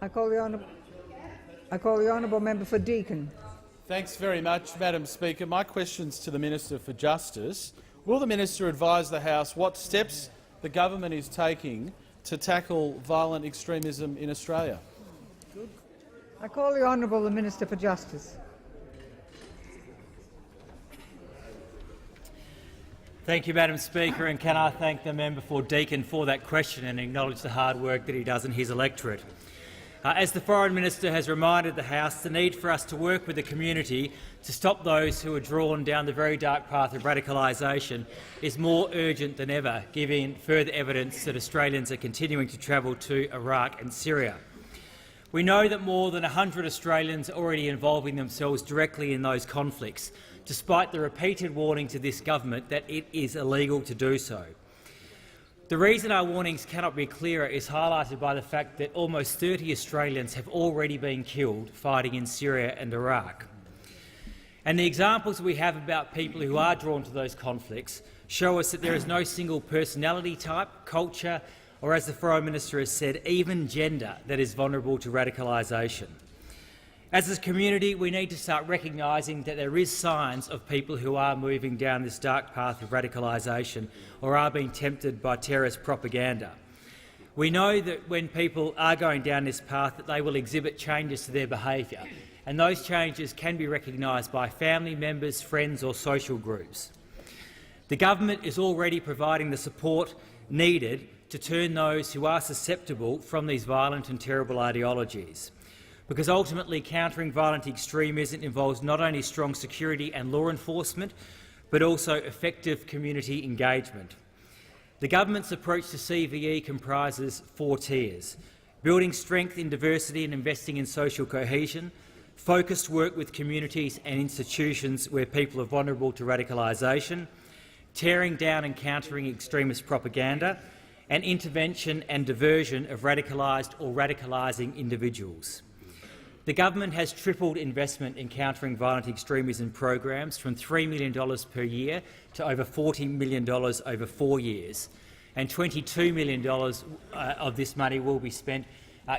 I call the honourable member for Deakin. Thanks very much, Madam Speaker. My question's to the Minister for Justice. Will the minister advise the House what steps the government is taking to tackle violent extremism in Australia? I call the honourable Minister for Justice. Thank you, Madam Speaker, and can I thank the member for Deakin for that question and acknowledge the hard work that he does in his electorate. As the Foreign Minister has reminded the House, the need for us to work with the community to stop those who are drawn down the very dark path of radicalisation is more urgent than ever, given further evidence that Australians are continuing to travel to Iraq and Syria. We know that more than 100 Australians are already involving themselves directly in those conflicts, despite the repeated warning to this government that it is illegal to do so. The reason our warnings cannot be clearer is highlighted by the fact that almost 30 Australians have already been killed fighting in Syria and Iraq. And the examples we have about people who are drawn to those conflicts show us that there is no single personality type, culture, or, as the Foreign Minister has said, even gender that is vulnerable to radicalisation. As a community, we need to start recognising that there is signs of people who are moving down this dark path of radicalisation or are being tempted by terrorist propaganda. We know that when people are going down this path that they will exhibit changes to their behaviour, and those changes can be recognised by family members, friends or social groups. The government is already providing the support needed to turn those who are susceptible from these violent and terrible ideologies, because ultimately countering violent extremism involves not only strong security and law enforcement, but also effective community engagement. The government's approach to CVE comprises 4 tiers: building strength in diversity and investing in social cohesion, focused work with communities and institutions where people are vulnerable to radicalisation, tearing down and countering extremist propaganda, and intervention and diversion of radicalised or radicalising individuals. The government has tripled investment in countering violent extremism programs from $3 million per year to over $40 million over 4 years, and $22 million of this money will be spent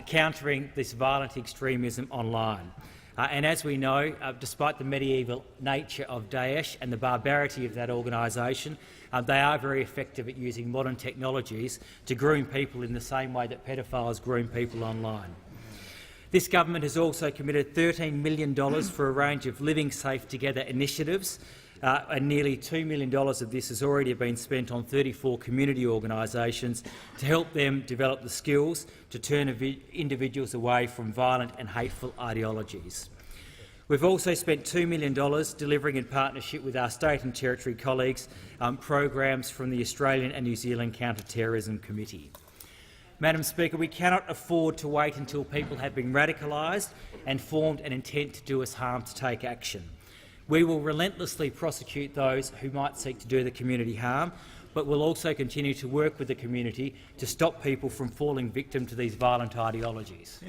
countering this violent extremism online. And as we know, despite the medieval nature of Daesh and the barbarity of that organisation, they are very effective at using modern technologies to groom people in the same way that pedophiles groom people online. This government has also committed $13 million for a range of Living Safe Together initiatives, and nearly $2 million of this has already been spent on 34 community organisations to help them develop the skills to turn individuals away from violent and hateful ideologies. We've also spent $2 million delivering, in partnership with our state and territory colleagues, programs from the Australian and New Zealand Counter-Terrorism Committee. Madam Speaker, we cannot afford to wait until people have been radicalised and formed an intent to do us harm to take action. We will relentlessly prosecute those who might seek to do the community harm, but will also continue to work with the community to stop people from falling victim to these violent ideologies.